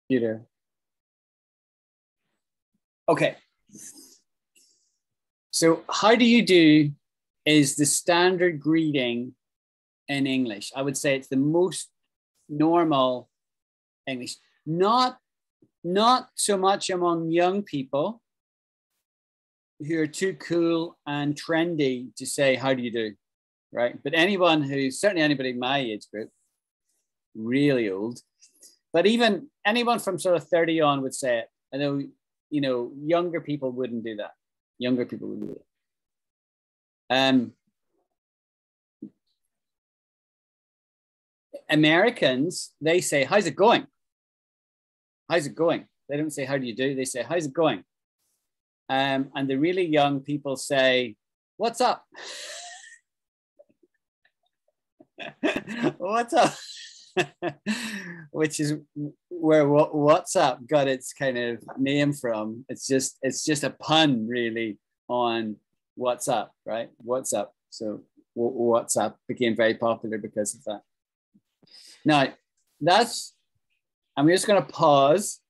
Peter. Okay. So how do you do is the standard greeting in English. I would say it's the most normal English. Not so much among young people who are too cool and trendy to say, how do you do? Right? But anyone who's, certainly anybody in my age group, really old, but even anyone from sort of 30 on would say it. I know, you know, younger people wouldn't do that. Younger people wouldn't do it. Americans, they say, how's it going? How's it going? They don't say, how do you do? They say, how's it going? And the really young people say, what's up? What's up? Which is where what's up got its kind of name from. It's just a pun really on what's up, right? What's up? So what's up became very popular because of that. Now I'm just going to pause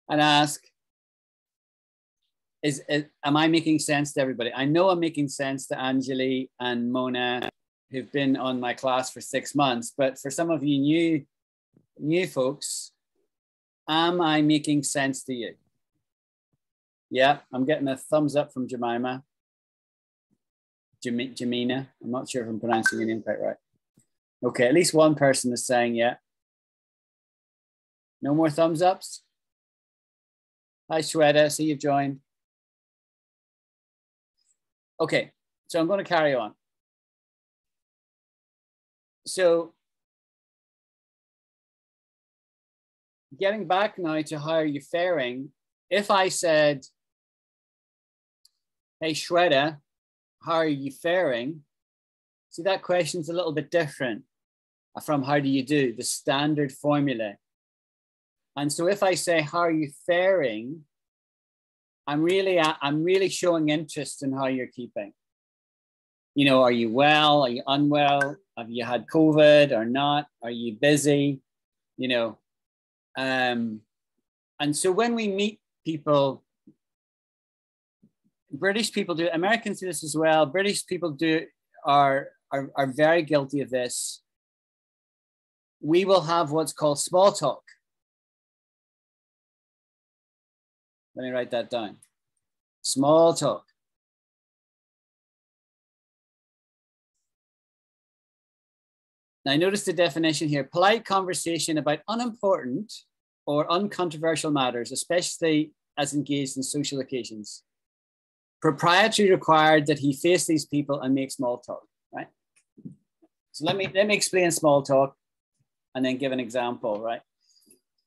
and ask, am I making sense to everybody? I know I'm making sense to Anjali and Mona, who've been on my class for 6 months, but for some of you new folks, am I making sense to you? Yeah, I'm getting a thumbs up from Jemima. Jamina, I'm not sure if I'm pronouncing your name quite right. Okay, at least one person is saying yeah. No more thumbs ups? Hi, Shweta, see you've joined. Okay, so I'm going to carry on. So getting back now to how are you faring, if I said, hey, Shweta, how are you faring? See, that question's a little bit different from how do you do, the standard formula. And so if I say, how are you faring? I'm really showing interest in how you're keeping. You know, are you well? Are you unwell? Have you had COVID or not? Are you busy? You know, and so when we meet people, British people do, Americans do this as well. British people are very guilty of this. We will have what's called small talk. Let me write that down. Small talk. Now, notice the definition here. Polite conversation about unimportant or uncontroversial matters, especially as engaged in social occasions. Proprietary required that he face these people and make small talk, right? So let me explain small talk and then give an example, right?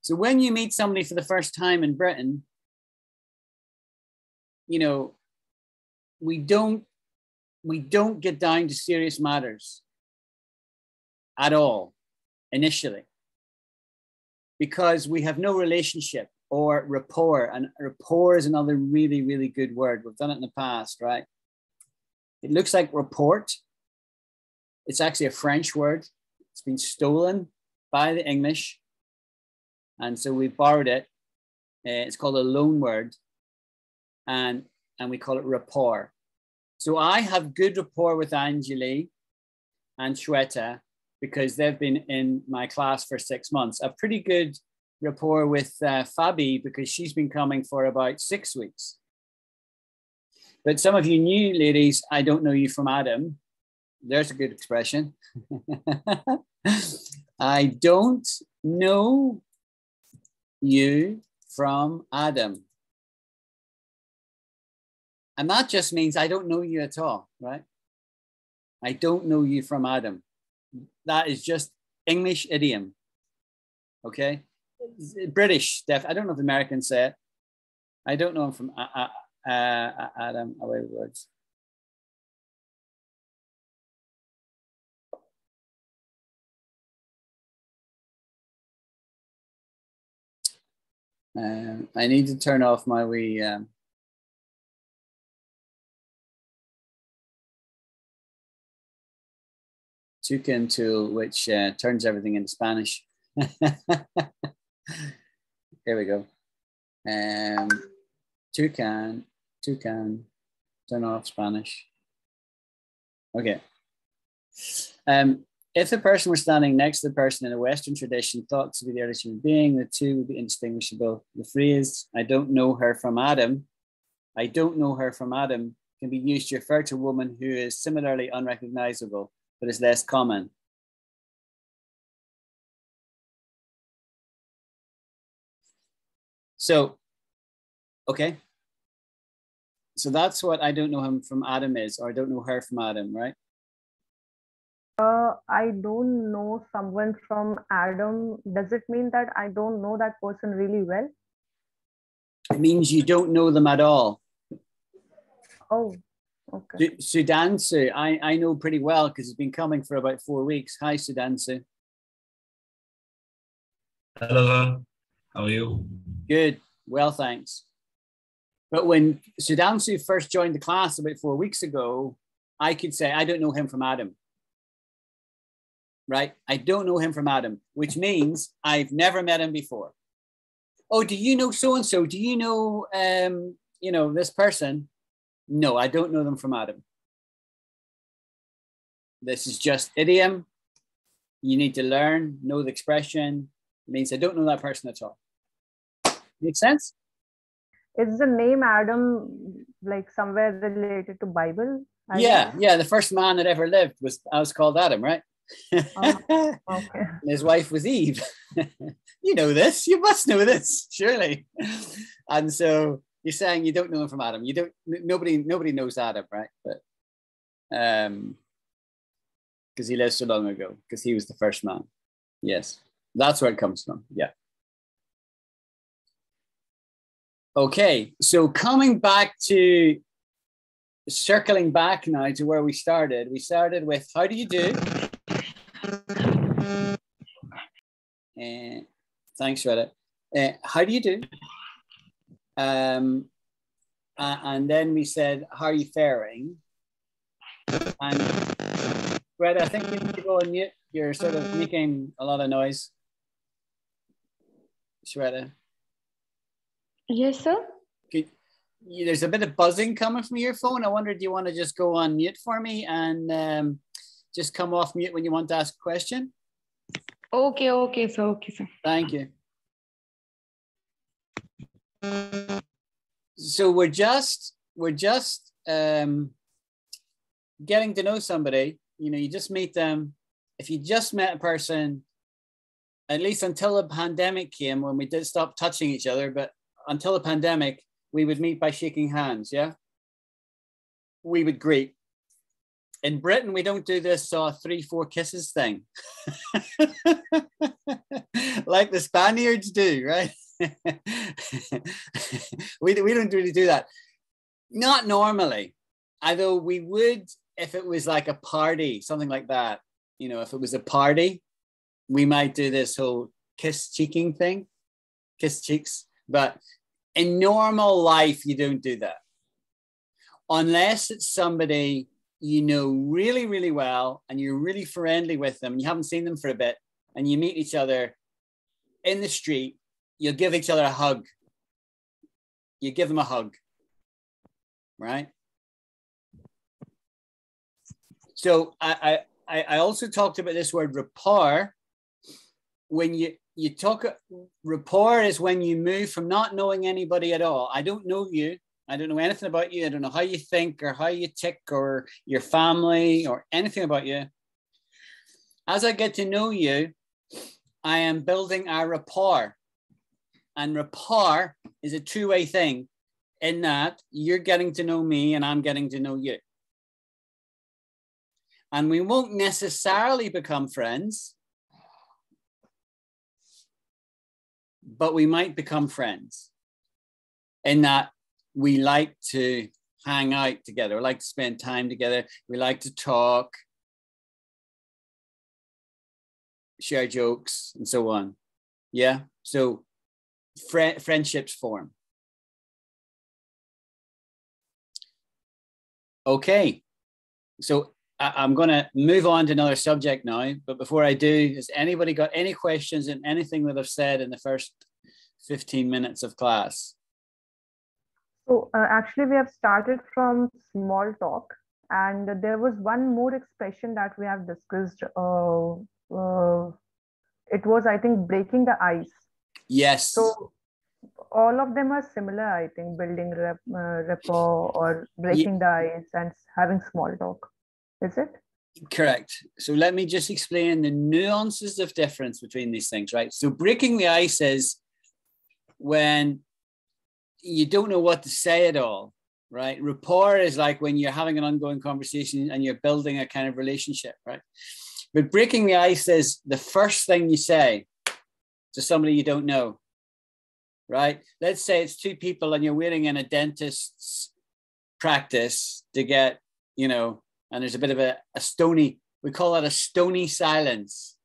So when you meet somebody for the first time in Britain, you know, we don't get down to serious matters at all initially, because we have no relationship or rapport, and rapport is another really, really good word. We've done it in the past, right? It looks like report. It's actually a French word. It's been stolen by the English, and so we borrowed it. It's called a loan word, and we call it rapport. So I have good rapport with Anjali and Shweta because they've been in my class for 6 months. A pretty good rapport with Fabi because she's been coming for about 6 weeks. But some of you new ladies, I don't know you from Adam. There's a good expression. I don't know you from Adam. And that just means I don't know you at all, right? I don't know you from Adam. That is just English idiom, okay? British, I don't know if Americans say it. I don't know him from Adam, away with words. I need to turn off my wee toucan tool, which turns everything into Spanish. Here we go. Toucan, turn off Spanish. Okay. If the person were standing next to the person in a Western tradition thought to be the earliest human being, the two would be indistinguishable. The phrase, I don't know her from Adam, I don't know her from Adam, can be used to refer to a woman who is similarly unrecognizable, but is less common. So, okay. So that's what I don't know him from Adam is, or I don't know her from Adam, right? I don't know someone from Adam. Does it mean that I don't know that person really well? It means you don't know them at all. Oh, okay. Sudansu, I know pretty well because he's been coming for about 4 weeks. Hi, Sudansu. Hello, sir. How are you? Good. Well, thanks. But when Sudansu first joined the class about 4 weeks ago, I could say, I don't know him from Adam. Right? I don't know him from Adam, which means I've never met him before. Oh, do you know so-and-so? Do you know, this person? No, I don't know them from Adam. This is just idiom. You need to learn, know the expression. It means I don't know that person at all. Make sense? Is the name Adam like somewhere related to Bible? Yeah. The first man that ever lived was called Adam, right? Oh, okay. His wife was Eve. You know this. You must know this, surely. And so you're saying you don't know him from Adam. You don't. Nobody knows Adam, right? But because he lived so long ago, because he was the first man. Yes, that's where it comes from. Yeah. Okay, so circling back now to where we started. We started with how do you do? Thanks, Retta. How do you do? And then we said, how are you faring? And Retta, I think you need to go on mute. You're sort of making a lot of noise. Shweta. Yes, sir. There's a bit of buzzing coming from your phone. I wonder, do you want to just go on mute for me and just come off mute when you want to ask a question? Okay, sir. Thank you. So we're just getting to know somebody. You just meet them. If you just met a person, at least until the pandemic came, when we did stop touching each other, but until the pandemic, we would meet by shaking hands, yeah? We would greet. In Britain, we don't do this 3-4 kisses thing. Like the Spaniards do, right? we don't really do that. Not normally, although we would if it was like a party, something like that. If it was a party, we might do this whole kiss cheeking thing, kiss cheeks. But in normal life, you don't do that. Unless it's somebody you know really, really well and you're really friendly with them and you haven't seen them for a bit and you meet each other in the street, you'll give each other a hug. You give them a hug, right? So I also talked about this word rapport. When you talk, rapport is when you move from not knowing anybody at all. I don't know you. I don't know anything about you. I don't know how you think or how you tick or your family or anything about you. As I get to know you, I am building a rapport. And rapport is a two-way thing in that you're getting to know me and I'm getting to know you. And we won't necessarily become friends, but we might become friends in that we like to hang out together. We like to spend time together. We like to talk, share jokes, and so on. Yeah. So friendships form. Okay. So I'm going to move on to another subject now. But before I do, has anybody got any questions on anything that I've said in the first 15 minutes of class? So actually, we have started from small talk, and there was one more expression that we have discussed. It was, I think, breaking the ice. Yes. So all of them are similar, I think, building rapport or breaking the ice and having small talk. Is it? Correct. So let me just explain the nuances of difference between these things, right? So breaking the ice is when you don't know what to say at all, right? Rapport is like when you're having an ongoing conversation and you're building a kind of relationship, right? But breaking the ice is the first thing you say to somebody you don't know, right? Let's say it's two people and you're waiting in a dentist's practice to get, you know, and there's a bit of a stony, we call it a stony silence.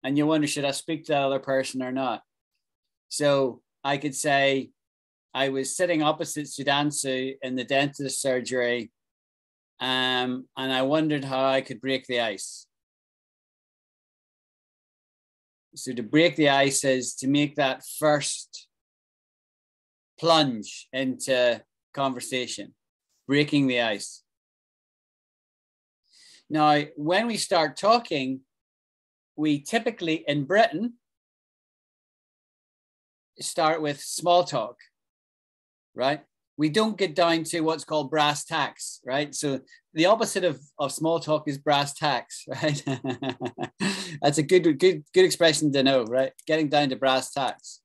And you wonder, should I speak to that other person or not? So I could say, I was sitting opposite Sudhanshu in the dentist surgery, and I wondered how I could break the ice. So to break the ice is to make that first plunge into conversation, breaking the ice. Now, when we start talking, we typically in Britain start with small talk, right? We don't get down to what's called brass tacks, right? So the opposite of small talk is brass tacks, right? That's a good expression to know, right? Getting down to brass tacks.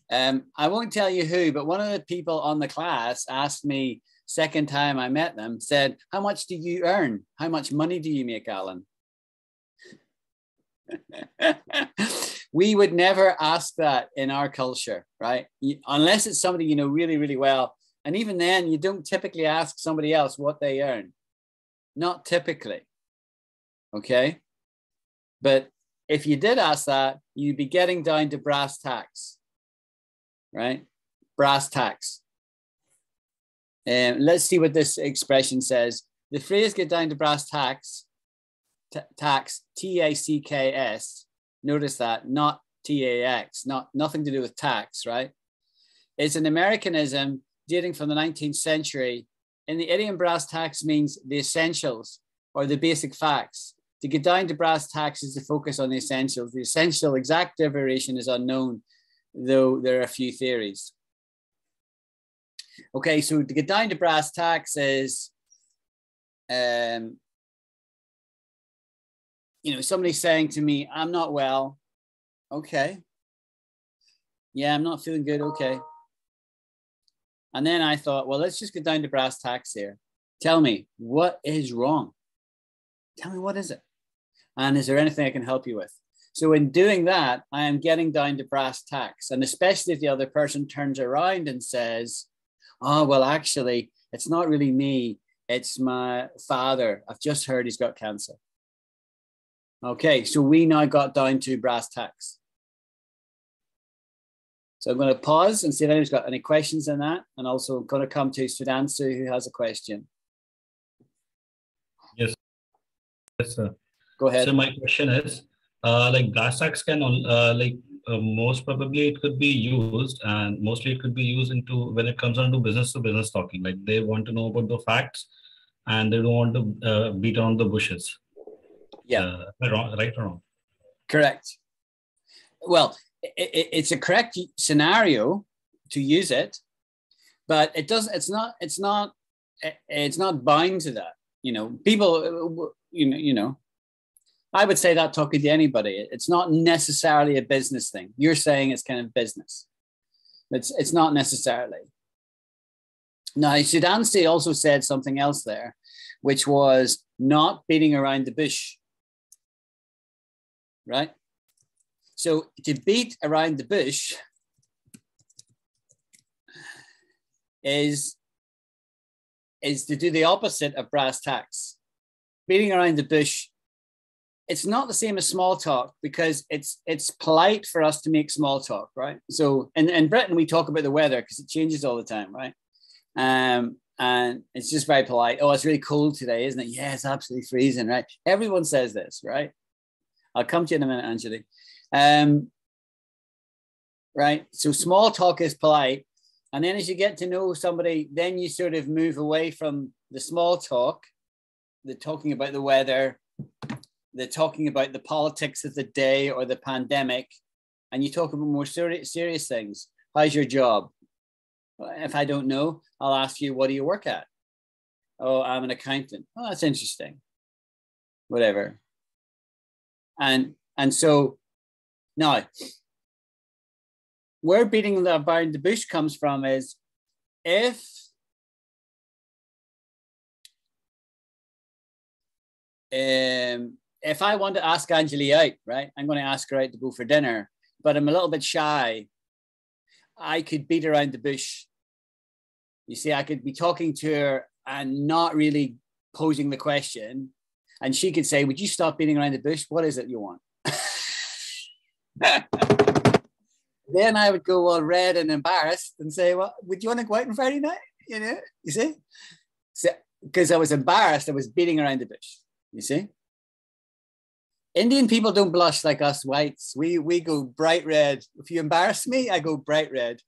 I won't tell you who, but one of the people on the class asked me, second time I met them, said, how much do you earn? How much money do you make, Alan? We would never ask that in our culture, right? Unless it's somebody you know really, really well. And even then, you don't typically ask somebody else what they earn. Not typically, okay? But if you did ask that, you'd be getting down to brass tacks, right? Brass tacks. Let's see what this expression says. The phrase get down to brass tacks, tacks, T-A-C-K-S, notice that, not T-A-X, nothing to do with tax, right? It's an Americanism dating from the 19th century. And the idiom brass tacks means the essentials or the basic facts. To get down to brass tacks is to focus on the essentials. The essential exact derivation is unknown, though there are a few theories. Okay, so to get down to brass tacks is, you know, somebody saying to me, I'm not well. Okay. Yeah, I'm not feeling good. Okay. And then I thought, well, let's just get down to brass tacks here. Tell me, what is wrong? Tell me, what is it? And is there anything I can help you with? So in doing that, I am getting down to brass tacks. And especially if the other person turns around and says, oh, well, actually, it's not really me. It's my father. I've just heard he's got cancer. Okay, so we now got down to brass tacks. So I'm going to pause and see if anyone's got any questions on that. And also I'm going to come to Sudhanshu, who has a question. Yes, sir. Go ahead. So my question is, like brass tacks can, most probably it could be used, and mostly it could be used into when it comes down to business talking. Like they want to know about the facts, and they don't want to beat around the bushes. Yeah. Right or wrong? Correct. Well, it's a correct scenario to use it, but it doesn't. It's not bound to that. You know, people. You know. I would say that talking to anybody. It's not necessarily a business thing. You're saying it's kind of business. It's not necessarily. Now, Sudhanshu also said something else there, which was not beating around the bush. Right? So to beat around the bush is to do the opposite of brass tacks. Beating around the bush, it's not the same as small talk because it's polite for us to make small talk, right? So in Britain, we talk about the weather because it changes all the time, right? And it's just very polite. Oh, it's really cold today, isn't it? Yeah, it's absolutely freezing, right? Everyone says this, right? I'll come to you in a minute, Anjali. Right. So small talk is polite. And then as you get to know somebody, then you sort of move away from the small talk, the talking about the weather, the talking about the politics of the day or the pandemic, and you talk about more serious things. How's your job? If I don't know, I'll ask you, what do you work at? Oh, I'm an accountant. Oh, that's interesting. Whatever. And so now, where beating about the bush comes from is if I want to ask Anjali out, right, I'm going to ask her out to go for dinner, but I'm a little bit shy. I could beat around the bush. You see, I could be talking to her and not really posing the question. And she could say, would you stop beating around the bush? What is it you want? Then I would go all red and embarrassed and say, well, would you want to go out on Friday night? You know, you see? So, because I was embarrassed, I was beating around the bush. You see? Indian people don't blush like us whites. We go bright red. If you embarrass me, I go bright red.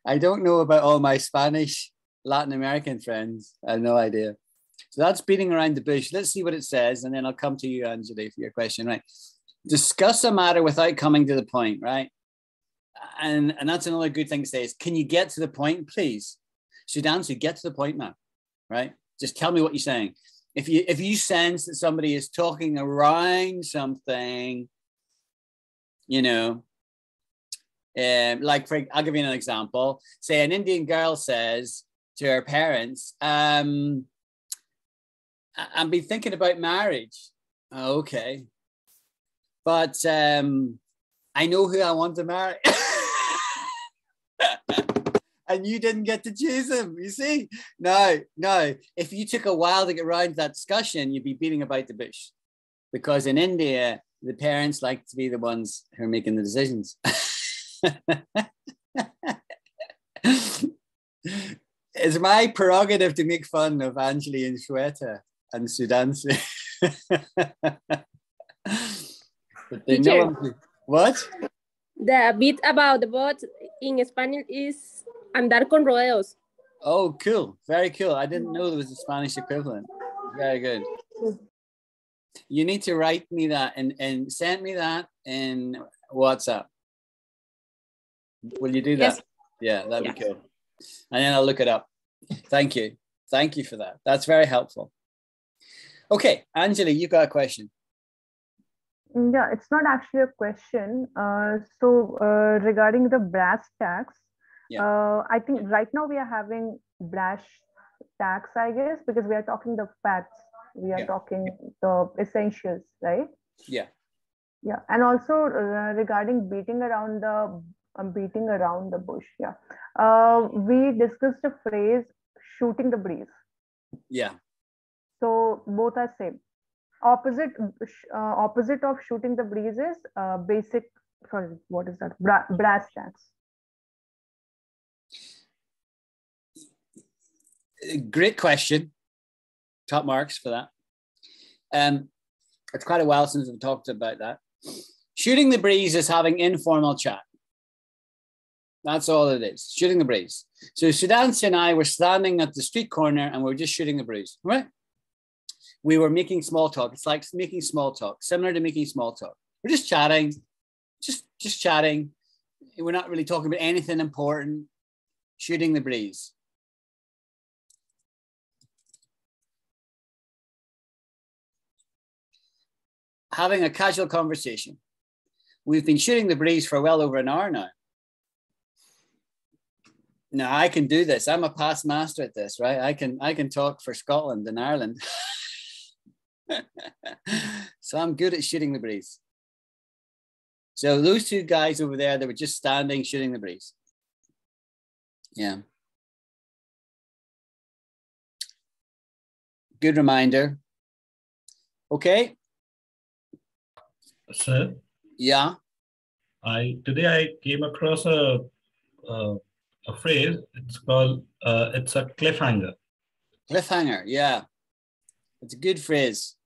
I don't know about all my Spanish, Latin American friends. I have no idea. So that's beating around the bush. Let's see what it says, and then I'll come to you, Anjali, for your question. Right. Discuss a matter without coming to the point, right? And that's another good thing to say is, can you get to the point, please? Sudan, so get to the point now, right? Just tell me what you're saying. If you sense that somebody is talking around something, you know, like I'll give you an example. Say an Indian girl says to her parents, I've been thinking about marriage. Oh, okay. But I know who I want to marry. And you didn't get to choose him, you see? No. If you took a while to get around that discussion, you'd be beating about the bush. Because in India, the parents like to be the ones who are making the decisions. It's my prerogative to make fun of Anjali and Shweta and Sudansi. But they know what? The bit about the boat in Spanish is andar con rodeos. Oh, cool. Very cool. I didn't know there was a Spanish equivalent. Very good. You need to write me that and send me that in WhatsApp. Will you do that? Yes. Yeah, that'd be cool. And then I'll look it up. Thank you. Thank you for that. That's very helpful. Okay, Anjali, you got a question. Yeah, it's not actually a question. Regarding the brass tacks, I think right now we are having brass tacks, I guess, because we are talking the facts. We are talking the essentials, right? Yeah. Yeah, and also regarding beating around the bush. Yeah, we discussed the phrase "shooting the breeze." Yeah. So both are same. Opposite of shooting the breeze is basic. Sorry, what is that? Brass tacks. Great question. Top marks for that. It's quite a while since we've talked about that. Shooting the breeze is having informal chat. That's all it is. Shooting the breeze. So Sudansi and I were standing at the street corner and we were just shooting the breeze, right? We were making small talk. It's like making small talk, similar to making small talk. We're just chatting, just chatting. We're not really talking about anything important. Shooting the breeze. Having a casual conversation. We've been shooting the breeze for well over an hour now. Now I can do this. I'm a past master at this, right? I can talk for Scotland and Ireland. So I'm good at shooting the breeze. So those two guys over there, they were just standing shooting the breeze. Yeah. Good reminder. Okay. Sir? Yeah. Today I came across a phrase. It's called it's a cliffhanger. Cliffhanger, yeah. It's a good phrase.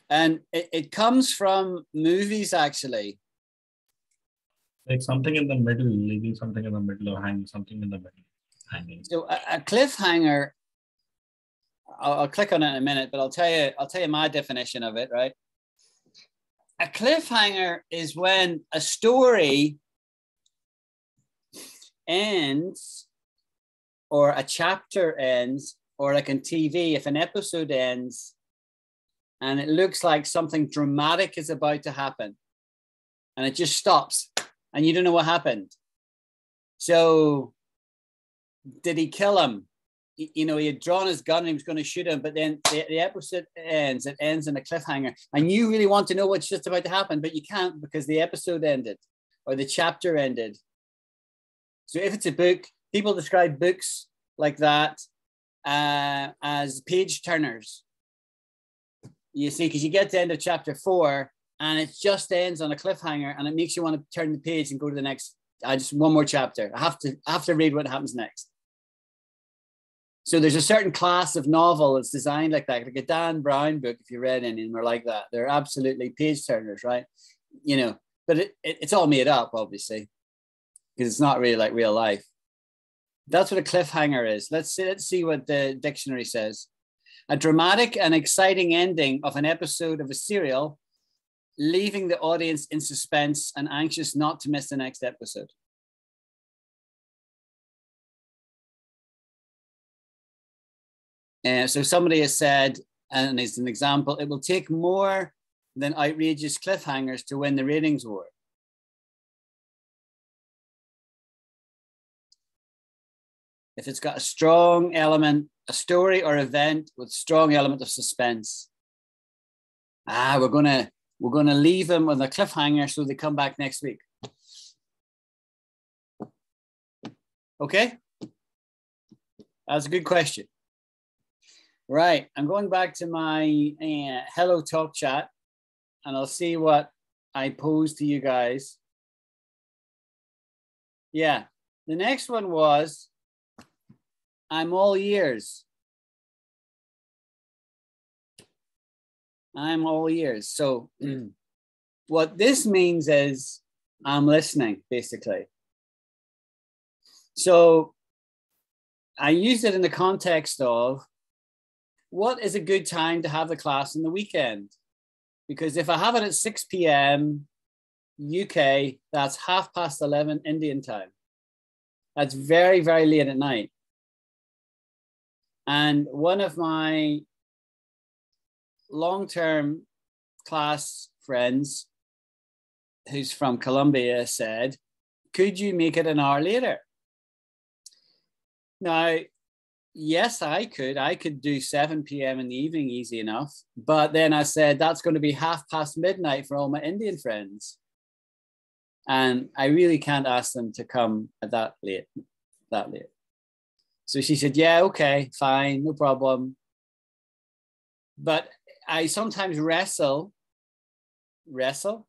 And it comes from movies, actually. Like something in the middle, leaving something in the middle, or hanging something in the middle, hanging. So a cliffhanger, I'll click on it in a minute, but I'll tell you my definition of it, right? A cliffhanger is when a story ends, or a chapter ends, or like on TV, if an episode ends and it looks like something dramatic is about to happen and it just stops and you don't know what happened. So did he kill him? You know, he had drawn his gun and he was going to shoot him, but then the episode ends. It ends in a cliffhanger, and you really want to know what's just about to happen, but you can't because the episode ended or the chapter ended. So if it's a book, people describe books like that as page turners. You see, because you get to the end of chapter 4 and it just ends on a cliffhanger, and it makes you want to turn the page and go to the next. Just one more chapter. I have to read what happens next. So there's a certain class of novel that's designed like that, like a Dan Brown book. If you read any of them, are like that. They're absolutely page turners, right? You know, but it's all made up, obviously, because it's not really like real life. That's what a cliffhanger is. Let's see what the dictionary says. A dramatic and exciting ending of an episode of a serial, leaving the audience in suspense and anxious not to miss the next episode. So somebody has said, and as an example, it will take more than outrageous cliffhangers to win the ratings war. If it's got a strong element, a story or event with strong element of suspense. We're gonna leave them with a cliffhanger so they come back next week. Okay, that's a good question. Right, I'm going back to my Hello Talk chat, and I'll see what I posed to you guys. Yeah, the next one was, I'm all ears. I'm all ears. So what this means is I'm listening, basically. So I use it in the context of, what is a good time to have the class on the weekend? Because if I have it at 6 p.m. UK, that's 11:30 Indian time. That's very, very late at night. And one of my long-term class friends who's from Colombia said, could you make it an hour later? Now, yes, I could do 7 p.m. in the evening easy enough. But then I said, that's going to be midnight for all my Indian friends. And I really can't ask them to come at that late. So she said, yeah, okay, fine, no problem. But I sometimes wrestle to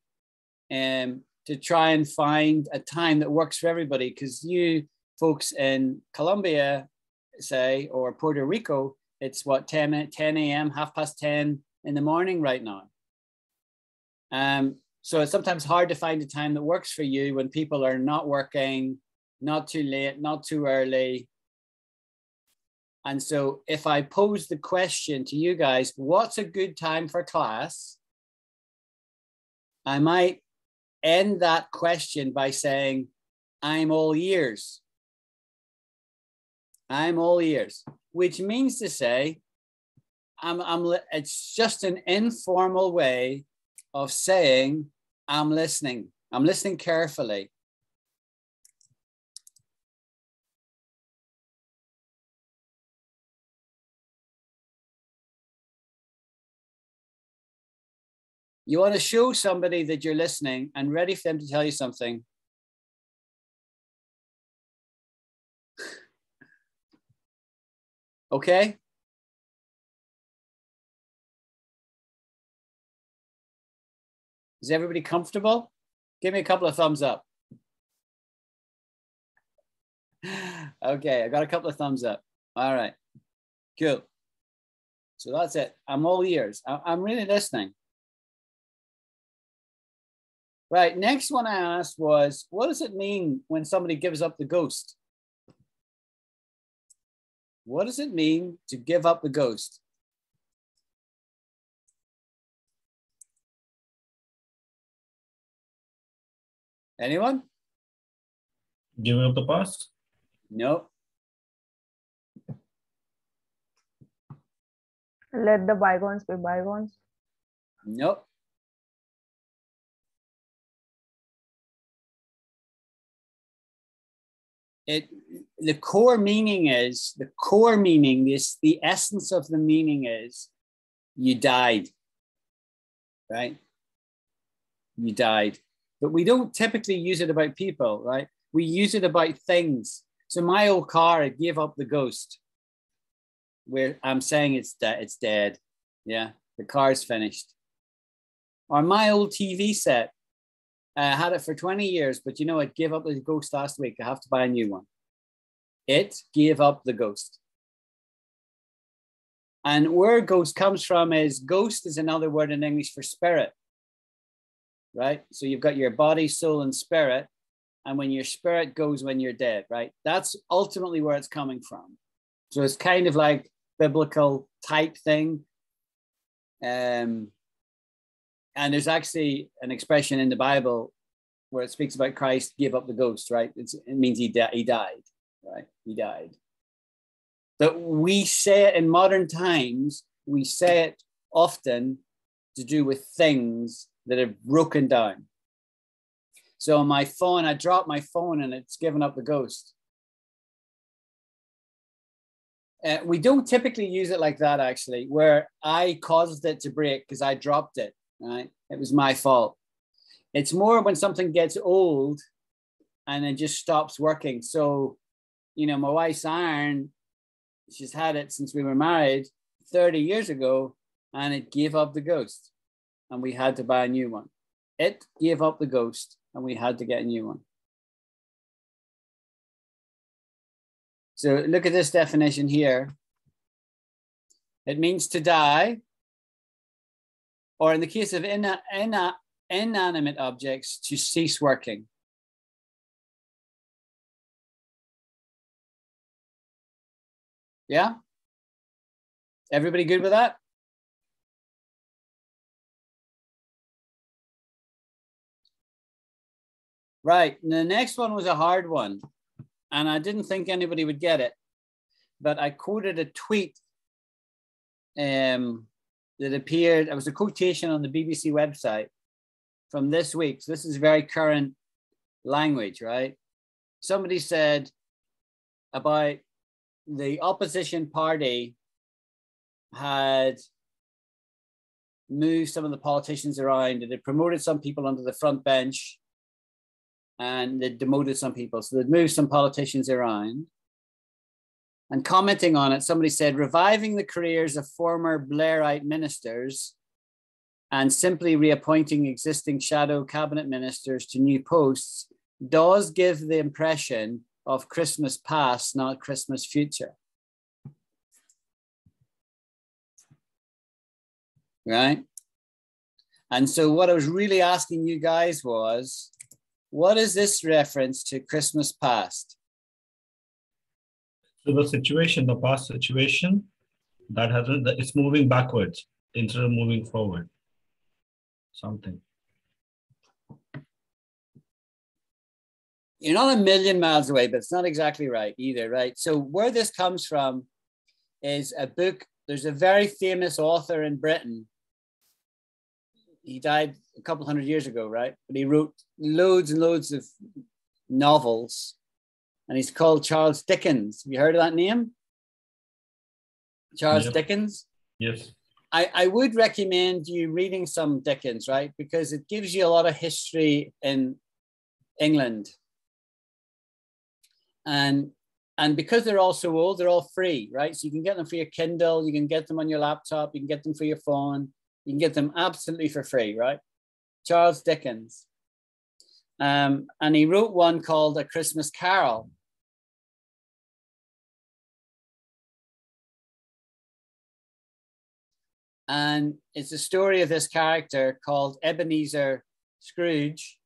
try and find a time that works for everybody. Because you folks in Colombia, say, or Puerto Rico, it's what, 10 a.m., 10:30 in the morning right now. So it's sometimes hard to find a time that works for you when people are not working, not too late, not too early. And so if I pose the question to you guys, what's a good time for class? I might end that question by saying, I'm all ears. I'm all ears, which means to say, it's just an informal way of saying, I'm listening. I'm listening carefully. You want to show somebody that you're listening and ready for them to tell you something. Okay? Is everybody comfortable? Give me a couple of thumbs up. Okay, I got a couple of thumbs up. All right, cool. So that's it. I'm all ears. I'm really listening. Right, next one I asked was, what does it mean when somebody gives up the ghost? What does it mean to give up the ghost? Anyone? Giving up the past? No. Let the bygones be bygones. Nope. The core meaning is, the essence of the meaning is, you died, right? You died. But we don't typically use it about people, right? We use it about things. So my old car, it gave up the ghost. Where I'm saying it's dead. Yeah, the car's finished. Or my old TV set, I had it for 20 years, but you know, it gave up the ghost last week. I have to buy a new one. It gave up the ghost. And where ghost comes from is, ghost is another word in English for spirit, right? So you've got your body, soul, and spirit. And when your spirit goes when you're dead, right? That's ultimately where it's coming from. So it's kind of like biblical type thing. And there's actually an expression in the Bible where it speaks about Christ gave up the ghost, right? It means he died, right? He died. But we say it in modern times, we say it often to do with things that are broken down. So my phone, I dropped my phone and it's given up the ghost. We don't typically use it like that, actually, where I caused it to break because I dropped it, right? It was my fault. It's more when something gets old and it just stops working. So, you know, my wife's iron, she's had it since we were married 30 years ago, and it gave up the ghost and we had to buy a new one. It gave up the ghost and we had to get a new one. So look at this definition here. It means to die, or in the case of inanimate objects, to cease working. Yeah? Everybody good with that? Right, the next one was a hard one, and I didn't think anybody would get it, but I quoted a tweet that appeared. It was a quotation on the BBC website from this week. So this is very current language, right? Somebody said about the opposition party had moved some of the politicians around, and it promoted some people onto the front bench and they demoted some people. So they'd moved some politicians around. And commenting on it, somebody said, reviving the careers of former Blairite ministers and simply reappointing existing shadow cabinet ministers to new posts does give the impression of Christmas past, not Christmas future. Right? And so what I was really asking you guys was, what is this reference to Christmas past? So the situation, the past situation, that hasn't, it's moving backwards instead of moving forward. Something. You're not a million miles away, but it's not exactly right either, right? So where this comes from is a book. There's a very famous author in Britain. He died a couple hundred years ago, right? But he wrote loads and loads of novels. And he's called Charles Dickens. Have you heard of that name? Charles Dickens? Yes. I would recommend you reading some Dickens, right? Because it gives you a lot of history in England. And because they're all so old, they're all free, right? So you can get them for your Kindle, you can get them on your laptop, you can get them for your phone, you can get them absolutely for free, right? Charles Dickens. And he wrote one called A Christmas Carol. And it's a story of this character called Ebenezer Scrooge.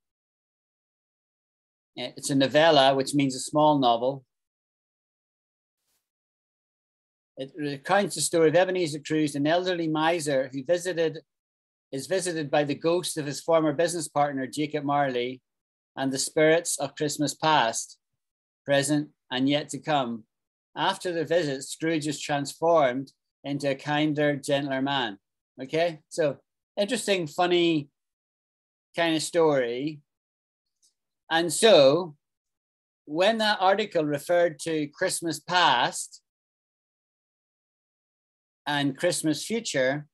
It's a novella, which means a small novel. It recounts the story of Ebenezer Scrooge, an elderly miser who is visited by the ghost of his former business partner, Jacob Marley, and the spirits of Christmas past, present, and yet to come. After the visit, Scrooge is transformed into a kinder, gentler man. Okay, so interesting, funny kind of story. And so when that article referred to Christmas past and Christmas future,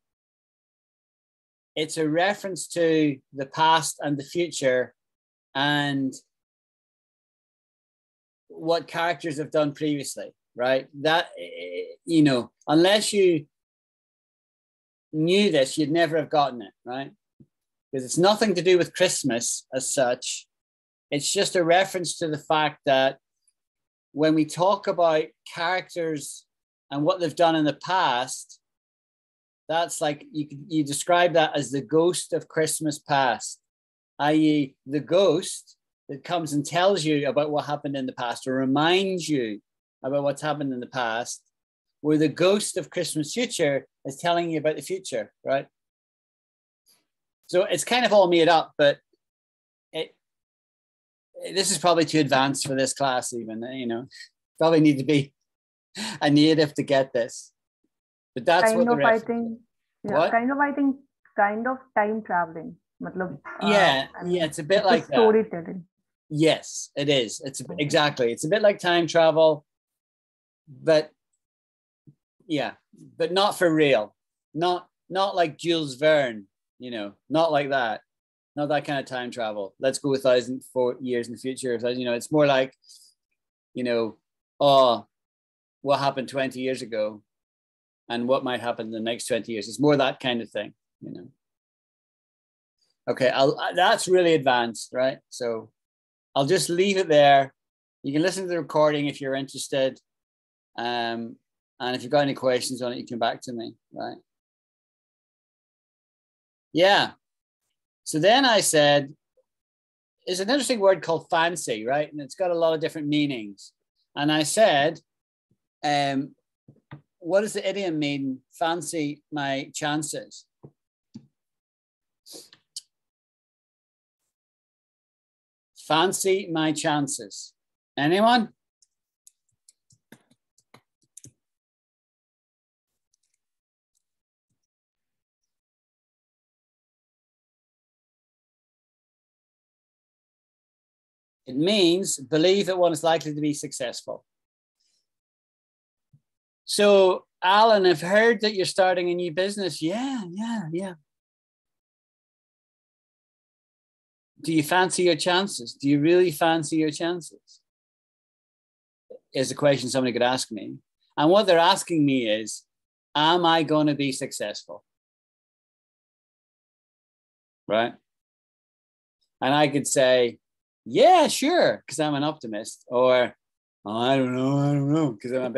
it's a reference to the past and the future and what characters have done previously, right? That, you know, unless you knew this, you'd never have gotten it, right? Because it's nothing to do with Christmas as such. It's just a reference to the fact that when we talk about characters and what they've done in the past, that's like, you describe that as the ghost of Christmas past, i.e. the ghost that comes and tells you about what happened in the past or reminds you about what's happened in the past, where the ghost of Christmas future is telling you about the future, right? So it's kind of all made up, but this is probably too advanced for this class even, you know. Probably need to be a native to get this. But that's kind what the of, I think, yeah, what? kind of time traveling. Yeah, it's a bit like storytelling. Yes, it is. Exactly. It's a bit like time travel, but yeah, but not for real. Not like Jules Verne, you know, not like that. Not that kind of time travel. Let's go 1,004 years in the future. You know, it's more like, you know, what happened 20 years ago and what might happen in the next 20 years. It's more that kind of thing, you know. Okay, that's really advanced, right? So I'll just leave it there. You can listen to the recording if you're interested. And if you've got any questions on it, you come back to me, right? Yeah. So then I said, there's an interesting word called fancy, right? And it's got a lot of different meanings. And I said, what does the idiom mean? Fancy my chances. Fancy my chances. Anyone? It means believe that one is likely to be successful. So, Alan, I've heard that you're starting a new business. Yeah. Do you fancy your chances? Do you really fancy your chances? Is a question somebody could ask me. And what they're asking me is, am I going to be successful? Right? And I could say, yeah, sure, because I'm an optimist. Or, oh, I don't know, because I'm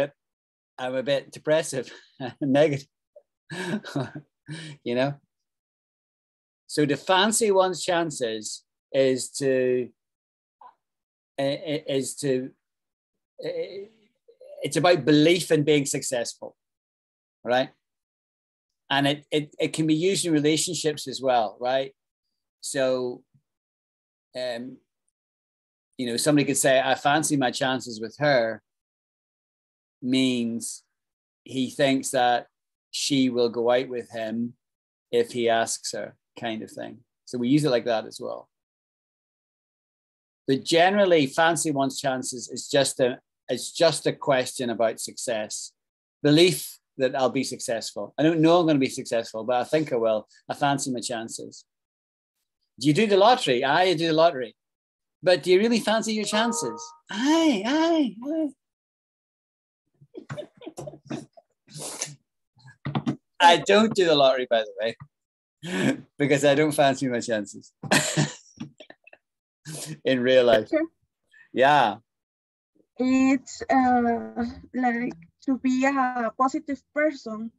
a bit depressive, negative. You know? So to fancy one's chances is it's about belief in being successful, right? And it can be used in relationships as well, right? So, you know, somebody could say, I fancy my chances with her, means he thinks that she will go out with him if he asks her, kind of thing. So we use it like that as well. But generally, fancy one's chances is just a question about success. Belief that I'll be successful. I don't know I'm going to be successful, but I think I will. I fancy my chances. Do you do the lottery? I do the lottery. But do you really fancy your chances? Aye. I don't do the lottery, by the way, because I don't fancy my chances in real life. Yeah. It's like to be a positive person.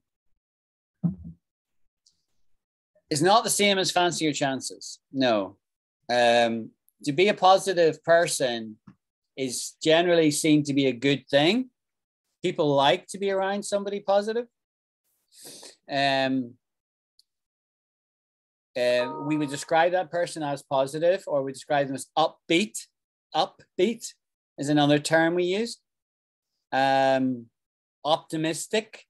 It's not the same as fancy your chances. No. To be a positive person is generally seen to be a good thing. People like to be around somebody positive. We would describe that person as positive, or we describe them as upbeat. Upbeat is another term we use. Optimistic.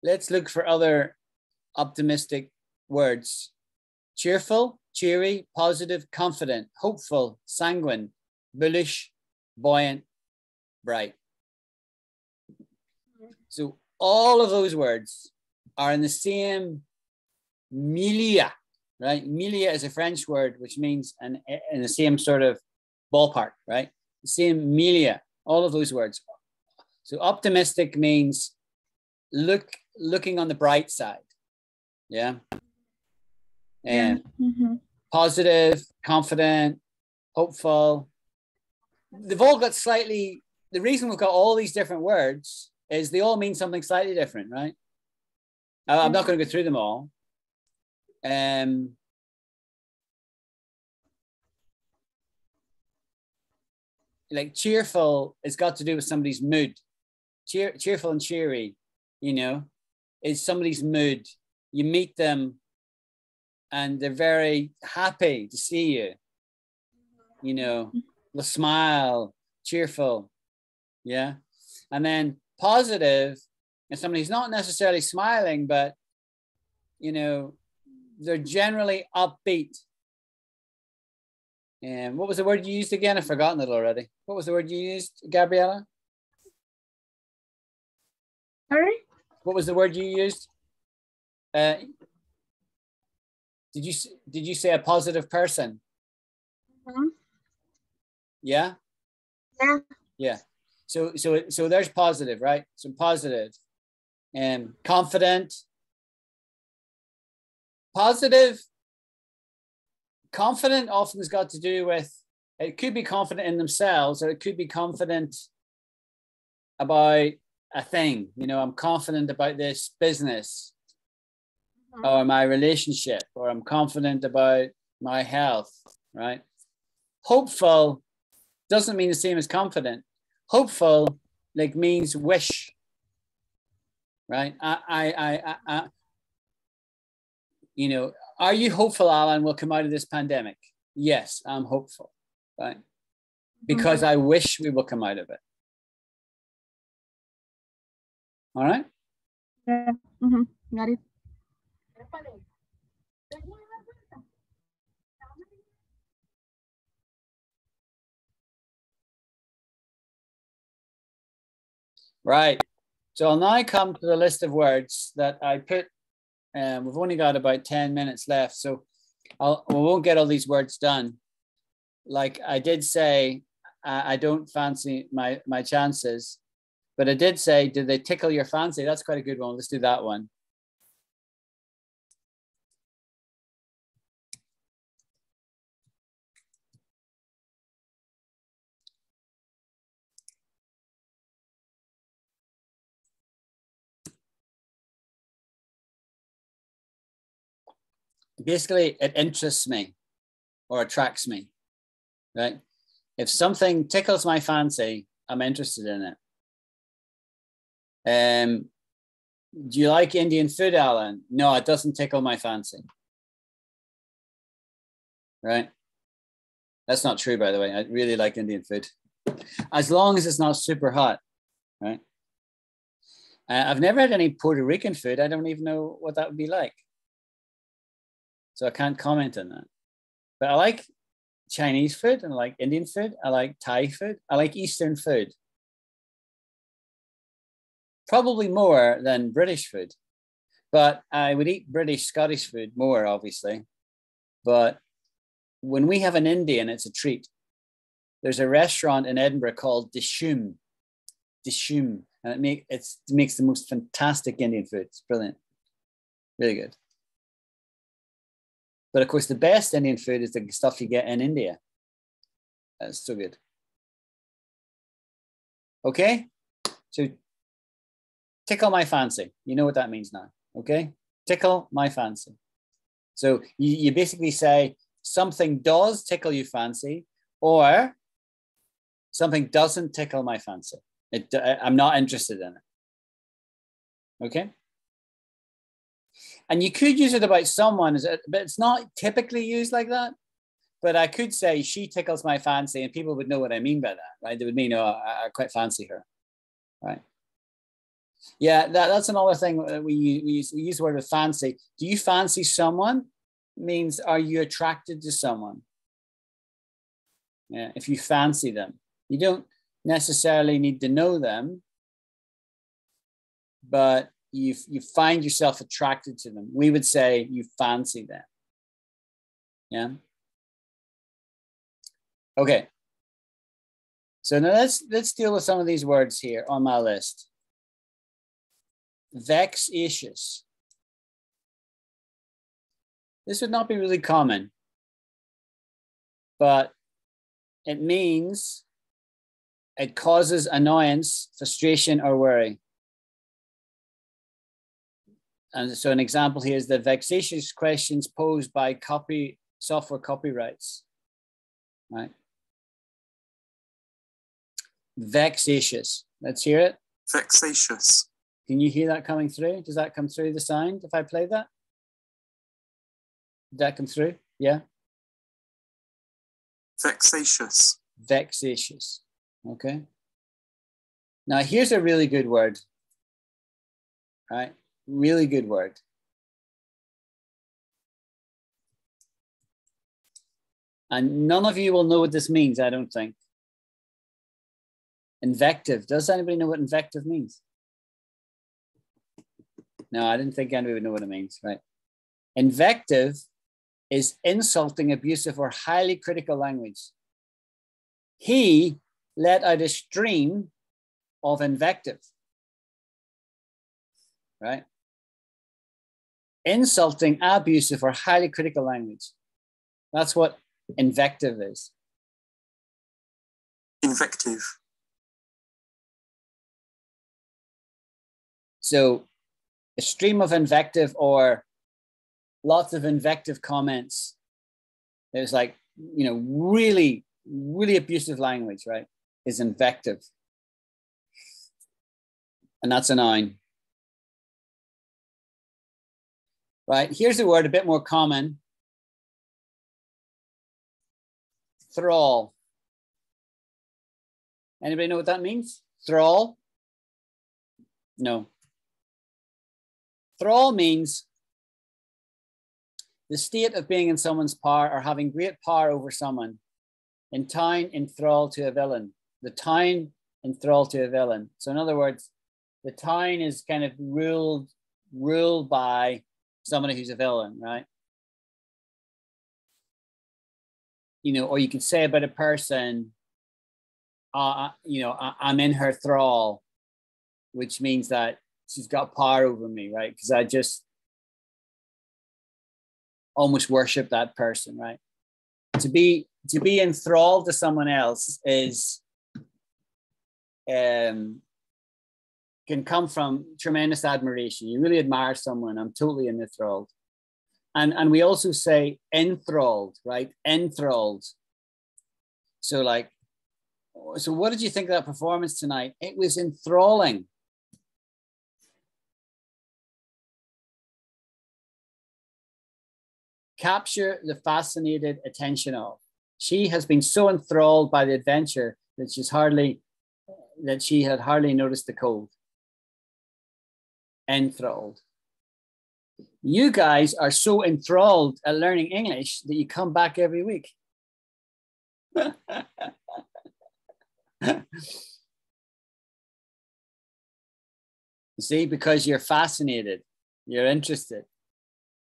Let's look for other optimistic words. Cheerful, cheery, positive, confident, hopeful, sanguine, bullish, buoyant, bright. So all of those words are in the same milieu, right? Milieu is a French word, which means in the same sort of ballpark, right? The same milieu, all of those words. So optimistic means looking on the bright side. Yeah. And positive, confident, hopeful. They've all got slightly, the reason we've got all these different words is they all mean something slightly different, right? I'm not going to go through them all. Like cheerful, it's got to do with somebody's mood. Cheerful and cheery, you know, is somebody's mood. You meet them and they're very happy to see you. You know, they'll smile, cheerful. Yeah. And then positive is somebody who's not necessarily smiling, but, you know, they're generally upbeat. And what was the word you used again? I've forgotten it already. What was the word you used, Gabriella? Sorry? What was the word you used? Did you say a positive person? Yeah? Yeah. Yeah. So there's positive, right? So positive and confident. Positive, confident often has got to do with, it could be confident in themselves, or it could be confident about a thing. You know, I'm confident about this business or my relationship, or I'm confident about my health, right? Hopeful doesn't mean the same as confident. Hopeful like means wish, right? You know, are you hopeful, Alan, will come out of this pandemic? Yes, I'm hopeful, right? Because I wish we will come out of it. All right? Yeah. Got it. Right. So I'll now come to the list of words that I put. We've only got about 10 minutes left, so we won't get all these words done. Like I did say, I don't fancy my chances, but I did say, did they tickle your fancy? That's quite a good one. Let's do that one. Basically, it interests me or attracts me, right? If something tickles my fancy, I'm interested in it. Do you like Indian food, Alan? No, it doesn't tickle my fancy. Right? That's not true, by the way. I really like Indian food. As long as it's not super hot, right? I've never had any Puerto Rican food. I don't even know what that would be like. So I can't comment on that. But I like Chinese food, and I like Indian food. I like Thai food. I like Eastern food. Probably more than British food. But I would eat British, Scottish food more, obviously. But when we have an Indian, it's a treat. There's a restaurant in Edinburgh called Dishoom. Dishoom. And it makes the most fantastic Indian food. It's brilliant. Really good. But of course, the best Indian food is the stuff you get in India. It's so good. Okay? So tickle my fancy. You know what that means now. Okay? Tickle my fancy. So you basically say something does tickle you fancy, or something doesn't tickle my fancy. I'm not interested in it. Okay? And you could use it about someone, but it's not typically used like that. But I could say she tickles my fancy, and people would know what I mean by that, right? They would mean, oh, I quite fancy her, right? Yeah, that's another thing we use the word of fancy. Do you fancy someone? Means, are you attracted to someone? Yeah, if you fancy them. You don't necessarily need to know them, but you find yourself attracted to them. We would say you fancy them. Yeah. Okay. So now let's deal with some of these words here on my list. Vexatious. This would not be really common, but it means it causes annoyance, frustration, or worry. And so an example here is the vexatious questions posed by software copyrights, right? Vexatious. Let's hear it. Vexatious. Can you hear that coming through? Does that come through the sound if I play that? Did that come through? Yeah. Vexatious. Vexatious. Okay. Now here's a really good word. Right? Really good word. And none of you will know what this means, I don't think. Invective. Does anybody know what invective means? No, I didn't think anybody would know what it means, right? Invective is insulting, abusive, or highly critical language. He let out a stream of invective, right? Insulting, abusive, or highly critical language. That's what invective is. Invective. So a stream of invective or lots of invective comments. There's like, you know, really, really abusive language, right? Is invective. And that's a noun. Right, here's a word a bit more common. Thrall. Anybody know what that means? Thrall? No. Thrall means the state of being in someone's power or having great power over someone. In town, enthrall to a villain. The town, enthrall to a villain. So in other words, the town is kind of ruled by somebody who's a villain, right? You know, or you could say about a person, you know, I'm in her thrall, which means that she's got power over me, right? Because I just almost worship that person, right? To be enthralled to someone else is can come from tremendous admiration. You really admire someone. I'm totally enthralled. And we also say enthralled, right? Enthralled. So like, so what did you think of that performance tonight? It was enthralling. Capture the fascinated attention of. She has been so enthralled by the adventure that she had hardly noticed the cold. Enthralled. You guys are so enthralled at learning English that you come back every week. You see, because you're fascinated, you're interested,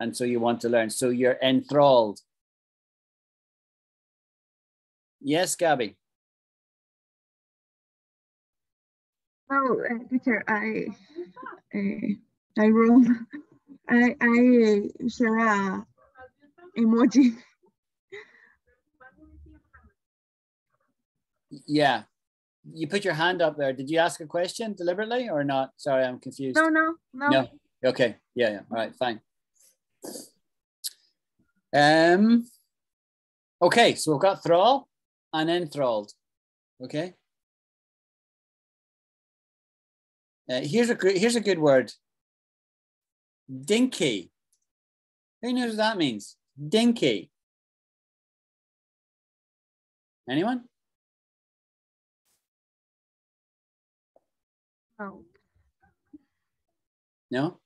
and so you want to learn. So you're enthralled. Yes, Gabby. Oh, teacher, I wrote. I share a emoji. Yeah. You put your hand up there. Did you ask a question deliberately or not? Sorry, I'm confused. No. Okay. Yeah. All right, fine. Okay, so we've got thrall and enthralled. Okay. Here's a good word. Dinky. Who knows what that means? Dinky. Anyone? No. No?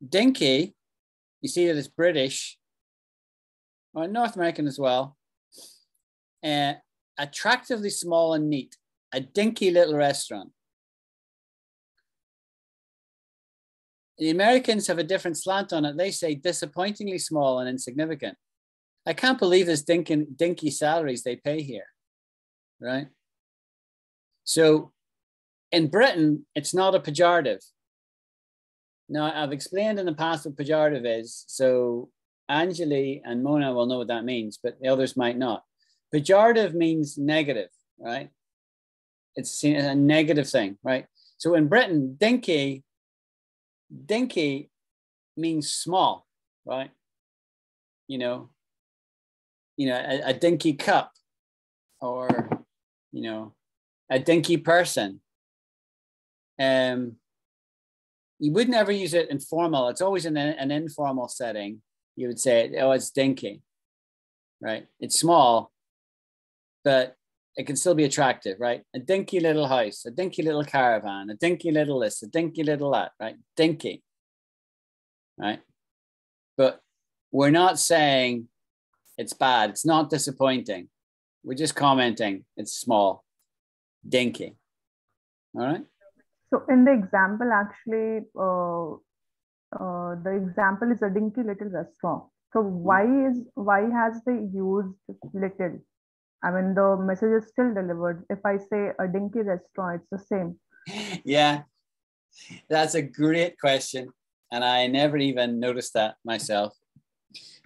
Dinky, you see that it's British, or North American as well. Attractively small and neat. A dinky little restaurant. The Americans have a different slant on it. They say disappointingly small and insignificant. I can't believe this dinky salaries they pay here, right? So in Britain, it's not a pejorative. Now, I've explained in the past what pejorative is. So Anjali and Mona will know what that means, but the others might not. Pejorative means negative, right? It's seen as a negative thing, right? So in Britain, dinky means small, right? A dinky cup, or, a dinky person. You wouldn't ever use it informal. It's always in an informal setting. You would say, oh, it's dinky, right? It's small, but it can still be attractive, right? A dinky little house, a dinky little caravan, a dinky little this, a dinky little that, right? Dinky, right? But we're not saying it's bad. It's not disappointing. We're just commenting it's small, dinky, all right? So in the example, actually, the example is a dinky little restaurant. So why has they used little? I mean, the message is still delivered. If I say a dinky restaurant, it's the same. Yeah, that's a great question. And I never even noticed that myself.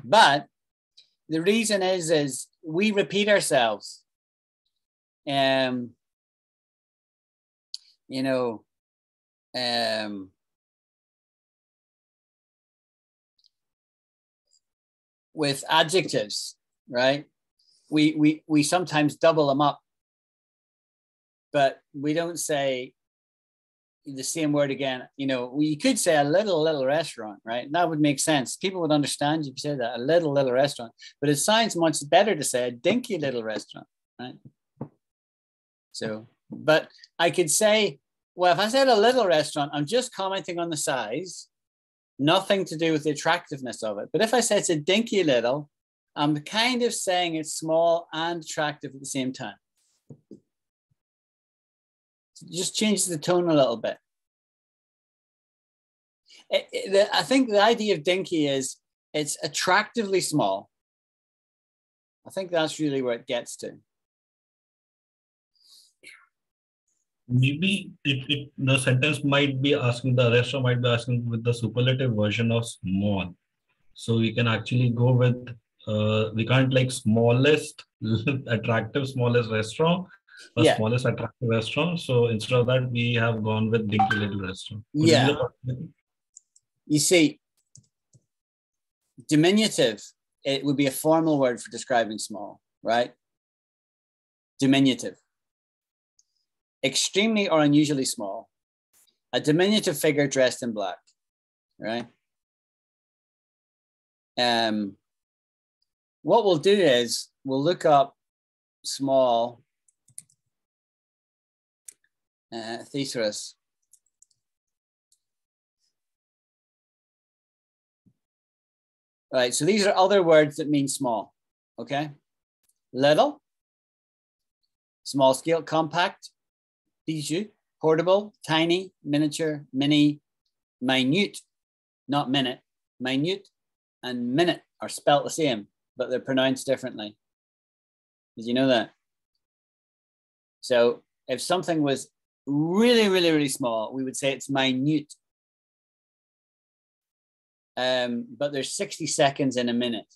But the reason is we repeat ourselves. With adjectives, right? We sometimes double them up, but we don't say the same word again. We could say a little restaurant, right? That would make sense. People would understand you say that, a little restaurant, but it sounds much better to say a dinky little restaurant, right? So, but I could say, well, if I said a little restaurant, I'm just commenting on the size, nothing to do with the attractiveness of it. But if I say it's a dinky little, I'm kind of saying it's small and attractive at the same time. It just changes the tone a little bit. I think the idea of dinky is it's attractively small. I think that's really where it gets to. Maybe the sentence might be asking, the restaurant might be asking with the superlative version of small. So we can actually go with, we can't like smallest attractive smallest restaurant or smallest attractive restaurant. So instead of that, we have gone with dinky little restaurant. Yeah. You see, diminutive, it would be a formal word for describing small, right? Diminutive. Extremely or unusually small. A diminutive figure dressed in black, right? What we'll do is we'll look up small thesaurus. Right, so these are other words that mean small, okay? Little, small scale, compact, bijou, portable, tiny, miniature, mini, minute, not minute, minute and minute are spelt the same, but they're pronounced differently. Did you know that? So if something was really small, we would say it's minute. But there's 60 seconds in a minute.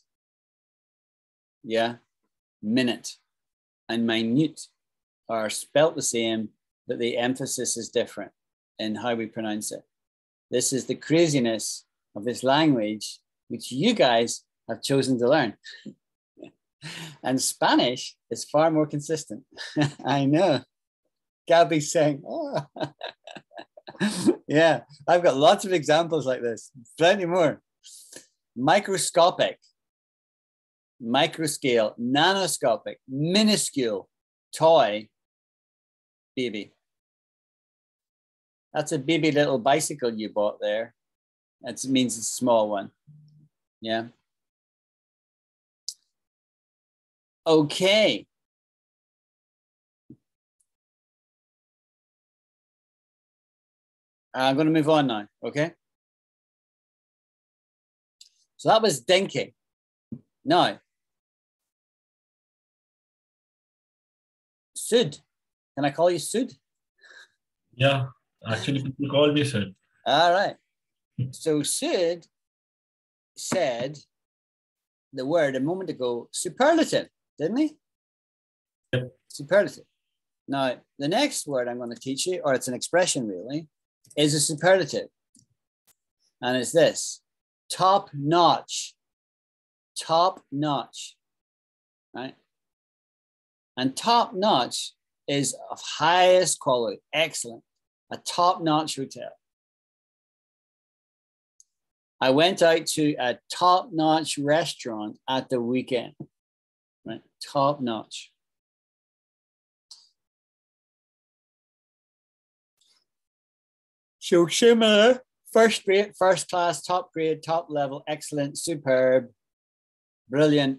Yeah, minute. and minute are spelt the same, but the emphasis is different in how we pronounce it. This is the craziness of this language, which you guys have chosen to learn. And Spanish is far more consistent. I know. Gabby's saying, oh. Yeah, I've got lots of examples like this, plenty more. Microscopic, microscale, nanoscopic, minuscule, toy, baby. That's a baby little bicycle you bought there. That means it's a small one. Yeah. Okay. I'm going to move on now, okay? So that was dinky. Now, Sud. Can I call you Sud? Yeah, actually, people call me Sud. All right. So Sud said the word a moment ago, superlative, didn't he? Yep. Superlative. Now, the next word I'm going to teach you, or it's an expression really, is a superlative. And it's this, top notch. Top notch, right? And top notch is of highest quality, excellent, a top notch hotel. I went out to a top notch restaurant at the weekend, right? Top notch. So similar, first grade, first class, top grade, top level, excellent, superb, brilliant.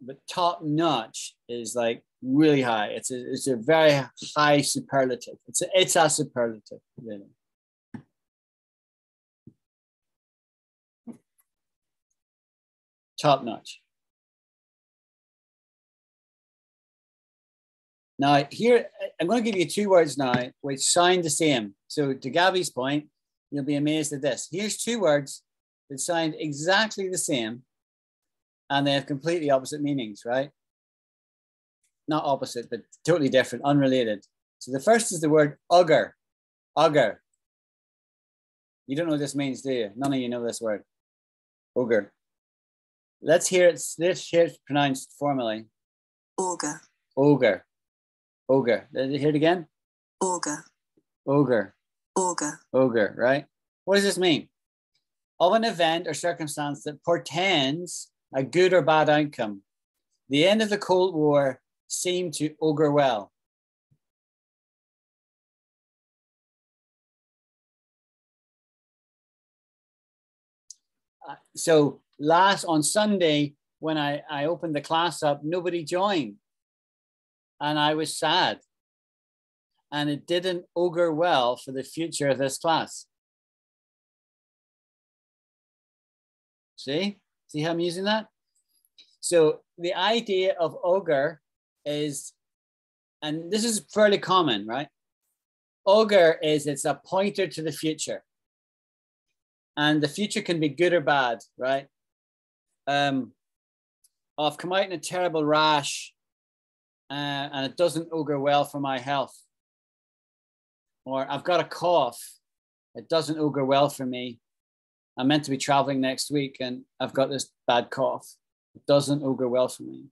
But top notch is like really high. It's a very high superlative. It's a superlative, really. Top notch. Now here, I'm going to give you two words now which sound the same. So to Gabby's point, you'll be amazed at this. Here's two words that sound exactly the same and they have completely opposite meanings, right? Not opposite, but totally different, unrelated. So the first is the word augur. Augur. You don't know what this means, do you? None of you know this word. Ogre. Let's hear it pronounced formally. Augur. Ogre. Ogre. Did you hear it again? Augur. Ogre. Augur. Ogre, right? What does this mean? Of an event or circumstance that portends a good or bad outcome. The end of the Cold War seemed to augur well. So on Sunday, when I opened the class up, nobody joined. And I was sad. And it didn't augur well for the future of this class. See how I'm using that? So the idea of augur is, and this is fairly common, right? Augur is, it's a pointer to the future. And the future can be good or bad, right? I've come out in a terrible rash and it doesn't augur well for my health. Or I've got a cough, it doesn't augur well for me. I'm meant to be traveling next week and I've got this bad cough. It doesn't augur well for me.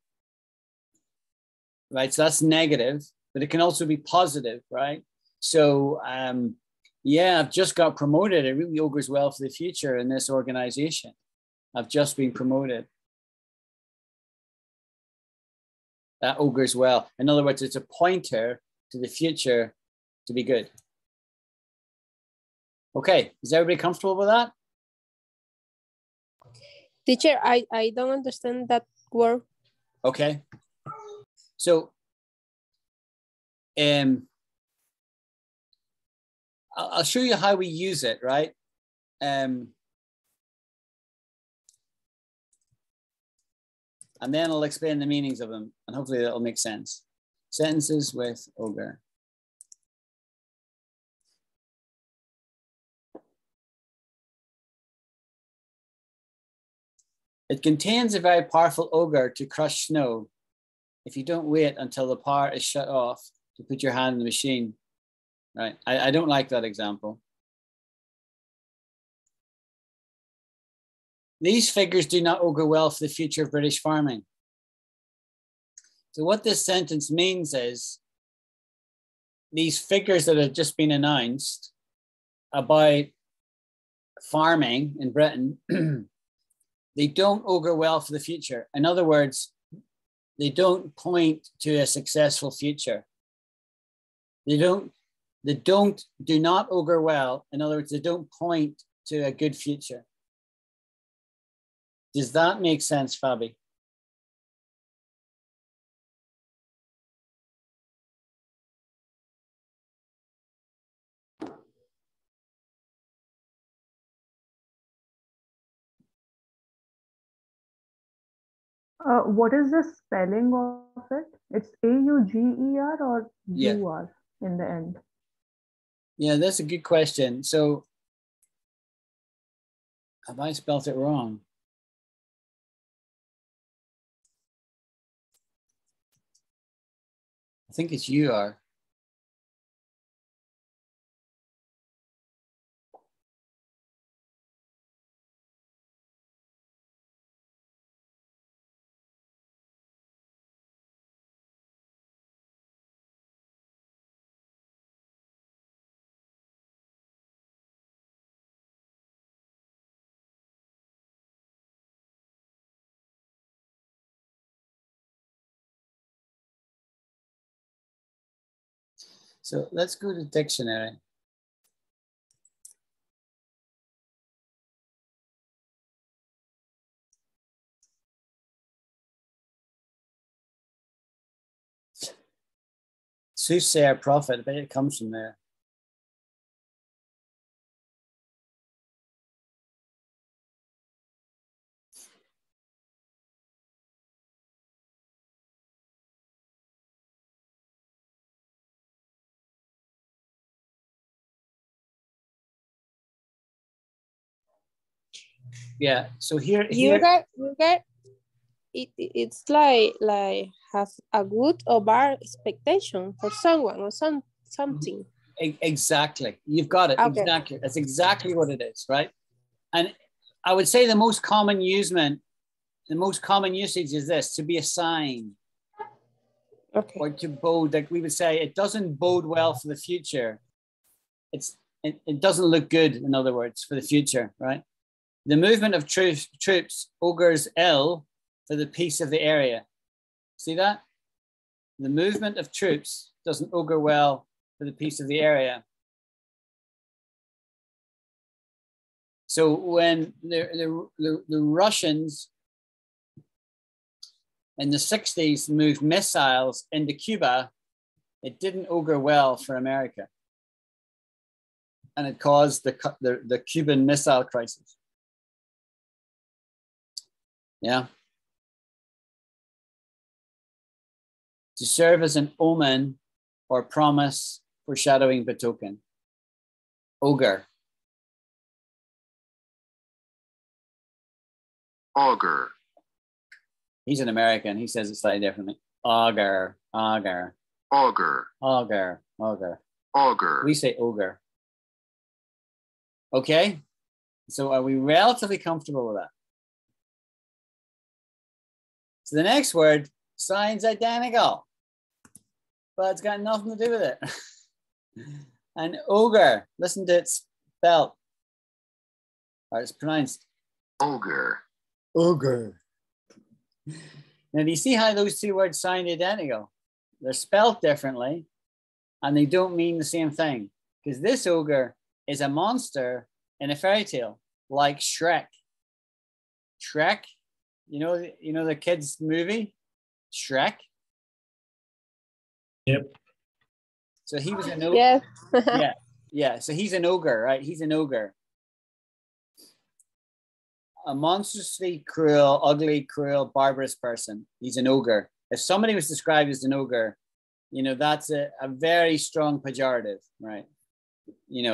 Right, so that's negative, but it can also be positive, right? So, yeah, I've just got promoted. It really augurs well for the future in this organization. I've just been promoted. That augurs well. In other words, it's a pointer to the future to be good. Okay, is everybody comfortable with that? Teacher, I don't understand that word. Okay. So, I'll show you how we use it, right? And then I'll explain the meanings of them, and hopefully that'll make sense. Sentences with augur. It contains a very powerful augur to crush snow. if you don't wait until the power is shut off to put your hand in the machine, right? I don't like that example. These figures do not augur well for the future of British farming. So what this sentence means is these figures that have just been announced about farming in Britain, they don't augur well for the future. In other words, they don't point to a successful future. They do not augur well. In other words, they don't point to a good future. Does that make sense, Fabi? What is the spelling of it? It's A-U-G-E-R or Yeah. U-R in the end? Yeah, that's a good question. So have I spelled it wrong? I think it's U-R. So let's go to dictionary. Soothsayer prophet, I bet it comes from there. Yeah, so here it's like have a good or bad expectation for someone or something. Exactly. You've got it. Okay. Exactly. That's exactly what it is, right? And I would say the most common usage is this: to be a sign. Okay. Or to bode, like we would say, it doesn't bode well for the future. It doesn't look good, in other words, for the future, right? The movement of troops augurs ill for the peace of the area. See that? The movement of troops doesn't augur well for the peace of the area. So when the Russians in the 60s moved missiles into Cuba, it didn't augur well for America. And it caused the Cuban Missile Crisis. Yeah. To serve as an omen or promise, foreshadowing, betoken. Augur. Augur. He's an American. He says it slightly differently. Augur, augur. Augur. Augur, augur. Augur. We say ogre. Okay. So are we relatively comfortable with that? So the next word, signs identical, but it's got nothing to do with it. An augur, listen to it spelled, or it's pronounced. Augur. Augur. Now, do you see how those two words sound identical? They're spelled differently, and they don't mean the same thing. Because this ogre is a monster in a fairy tale, like Shrek. Shrek, you know the kids' movie, Shrek. Yep. So he was an ogre. Yes. yeah. So he's an ogre, right? He's an ogre. A monstrously cruel, ugly, cruel, barbarous person. He's an ogre. If somebody was described as an ogre, that's a very strong pejorative, right? He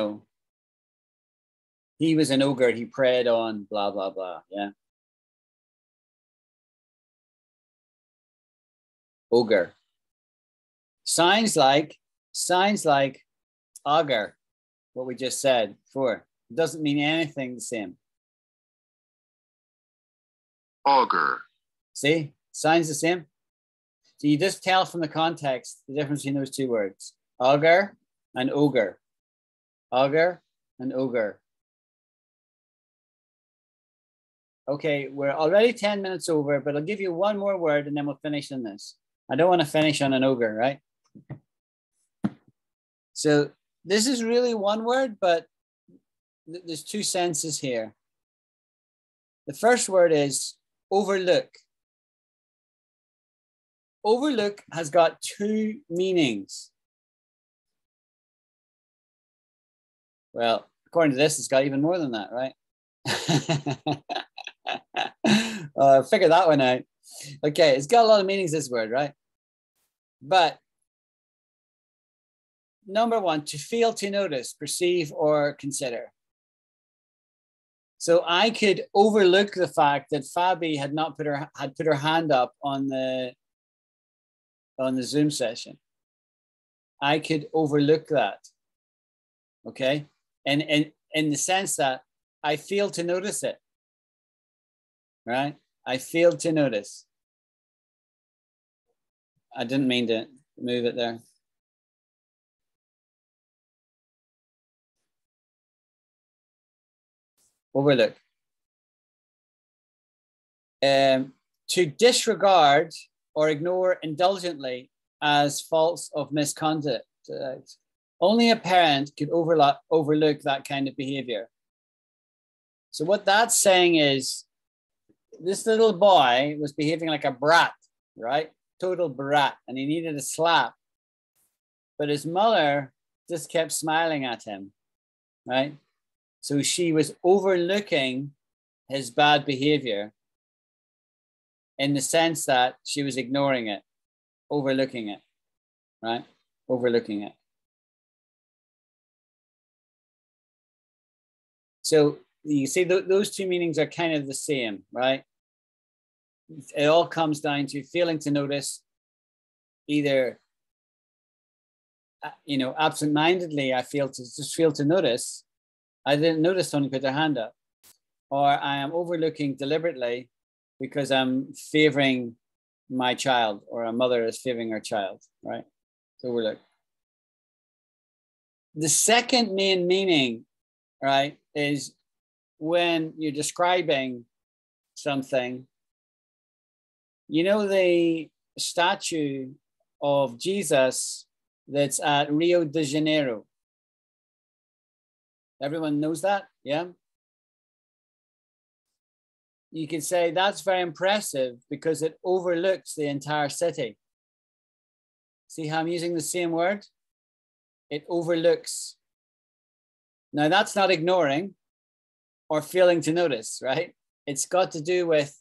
was an ogre, he preyed on blah, blah, blah, yeah. ogre. Sounds like augur, what we just said before. It doesn't mean anything the same. augur, See, sounds the same. So you just tell from the context the difference between those two words, augur and ogre. Augur and ogre. Okay, we're already 10 minutes over, but I'll give you one more word and then we'll finish on this. I don't want to finish on an ogre, right? So this is really one word, but there's two senses here. The first word is overlook. Overlook has got two meanings. Well, according to this, it's got even more than that, right? Figure that one out. Okay, it's got a lot of meanings, this word, right? But number one, to fail to notice, perceive, or consider. So I could overlook the fact that Fabi had not put her hand up on the Zoom session. I could overlook that. Okay, and in the sense that I failed to notice it. Right? I failed to notice. I didn't mean to move it there. Overlook. To disregard or ignore indulgently as faults of misconduct. Only a parent could overlook that kind of behavior. So what that's saying is, this little boy was behaving like a brat, right? Total brat, and he needed a slap. But his mother just kept smiling at him, right? So she was overlooking his bad behavior in the sense that she was ignoring it, overlooking it, right? Overlooking it. So you see, those two meanings are kind of the same, right? It all comes down to failing to notice, either, absent-mindedly, I fail to notice. I didn't notice someone put their hand up, or I am overlooking deliberately because I'm favoring my child, or a mother is favoring her child, right? So overlook. The second main meaning, right, is when you're describing something. You know the statue of Jesus that's at Rio de Janeiro? Everyone knows that, yeah? You can say that's very impressive because it overlooks the entire city. See how I'm using the same word? It overlooks. Now that's not ignoring or failing to notice, right? It's got to do with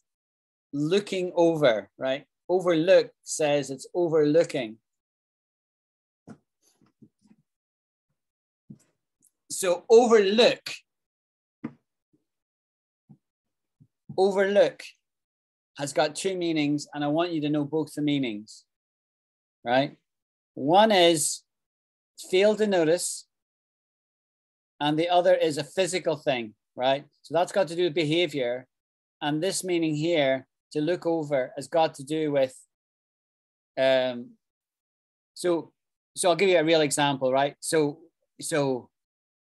looking over, right? Overlook says it's overlooking. So overlook has got two meanings, and I want you to know both the meanings, right? One is fail to notice, and the other is a physical thing, right? So that's got to do with behavior, and this meaning here, to look over, has got to do with, so I'll give you a real example, right? So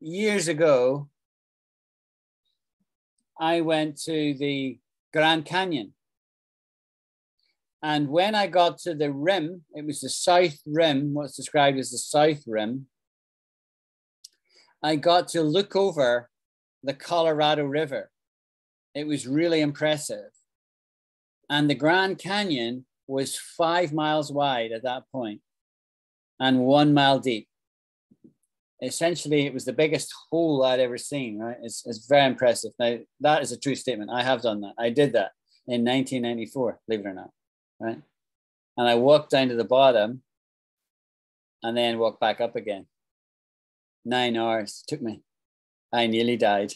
years ago, I went to the Grand Canyon. And when I got to the rim, it was the south rim, what's described as the south rim, I got to look over the Colorado River. It was really impressive. And the Grand Canyon was 5 miles wide at that point and 1 mile deep. Essentially, it was the biggest hole I'd ever seen, right? It's very impressive. Now, that is a true statement. I have done that. I did that in 1994, believe it or not, right? And I walked down to the bottom and then walked back up again. 9 hours took me. I nearly died.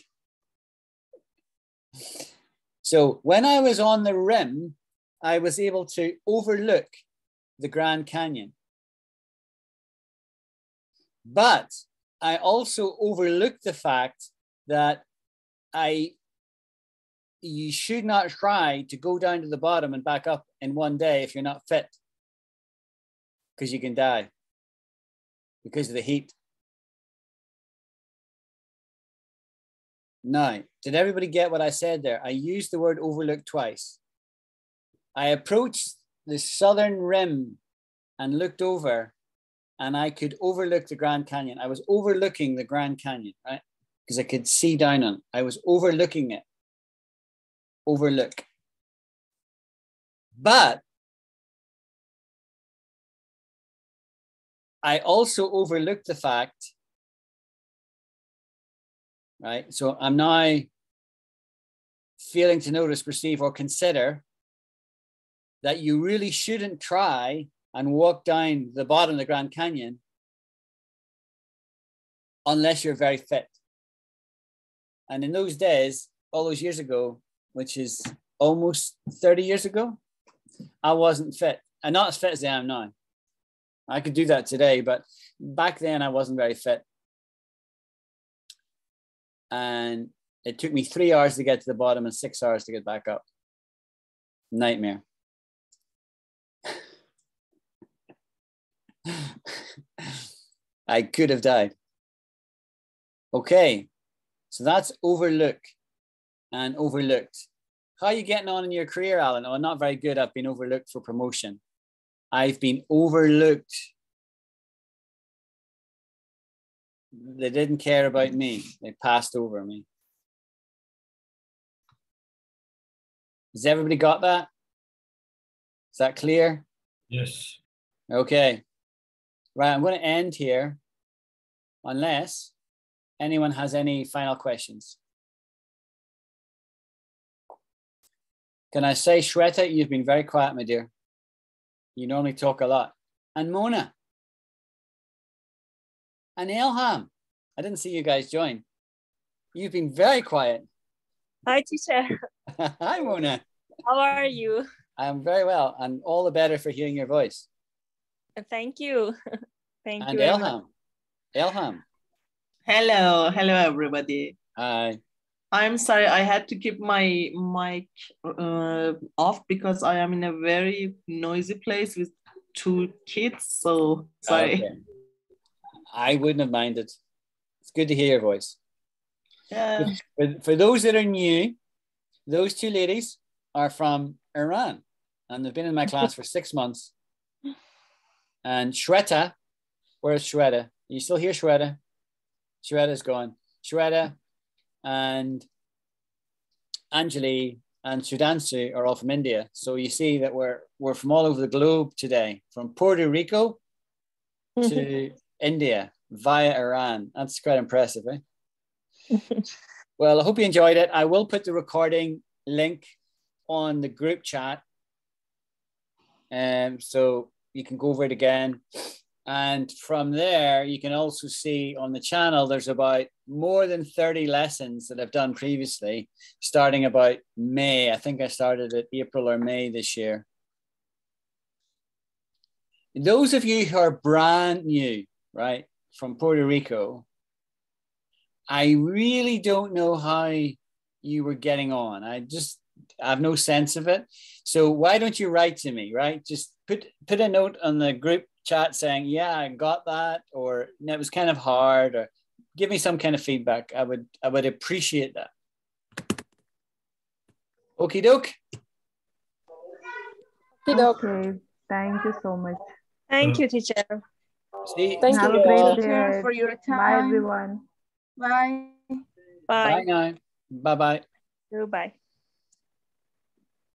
So when I was on the rim, I was able to overlook the Grand Canyon. But I also overlooked the fact that you should not try to go down to the bottom and back up in one day if you're not fit, because you can die because of the heat. Now, did everybody get what I said there? I used the word overlook twice. I approached the southern rim and looked over, and I could overlook the Grand Canyon. I was overlooking the Grand Canyon, right? Because I could see down on it. I was overlooking it. Overlook. But I also overlooked the fact, right? So I'm now failing to notice, perceive, or consider that you really shouldn't try and walk down the bottom of the Grand Canyon unless you're very fit. And in those days, all those years ago, which is almost 30 years ago, I wasn't fit. And not as fit as I am now. I could do that today, but back then I wasn't very fit. And it took me 3 hours to get to the bottom and 6 hours to get back up. Nightmare. I could have died. Okay, so that's overlook and overlooked. How are you getting on in your career, Alan? Oh, not very good. I've been overlooked for promotion. I've been overlooked. They didn't care about me. They passed over me. Has everybody got that? Is that clear? Yes. Okay. Right, I'm going to end here unless anyone has any final questions. Can I say, Shweta, you've been very quiet, my dear. You normally talk a lot. And Mona. And Elham. I didn't see you guys join. You've been very quiet. Hi, teacher. Hi, Mona. How are you? I'm very well, and all the better for hearing your voice. Thank you. Thank and you. Elham. Elham. Hello, hello everybody. Hi. I'm sorry, I had to keep my mic off because I am in a very noisy place with 2 kids, so sorry. Okay. I wouldn't have minded. It's good to hear your voice. Yeah. For those that are new, those 2 ladies are from Iran, and they've been in my class for 6 months. And Shweta, where's Shweta? Are you still here, Shweta? Shweta's gone. Shweta and Anjali and Sudansu are all from India. So you see that we're from all over the globe today, from Puerto Rico to India via Iran. That's quite impressive, eh? Well, I hope you enjoyed it. I will put the recording link on the group chat. So you can go over it again. And from there, you can also see on the channel, there's about more than 30 lessons that I've done previously, starting about May. I think I started at April or May this year. Those of you who are brand new, right, from Puerto Rico, I really don't know how you were getting on. I have no sense of it. So why don't you write to me, right? Just put a note on the group chat saying, yeah, I got that, or it was kind of hard, or give me some kind of feedback. I would appreciate that. Okie doke. Okay, thank you so much. Thank you, teacher. See, Thank Have you, a great teacher, day. for your Bye, time. everyone. Bye. Bye now. Bye-bye. Goodbye.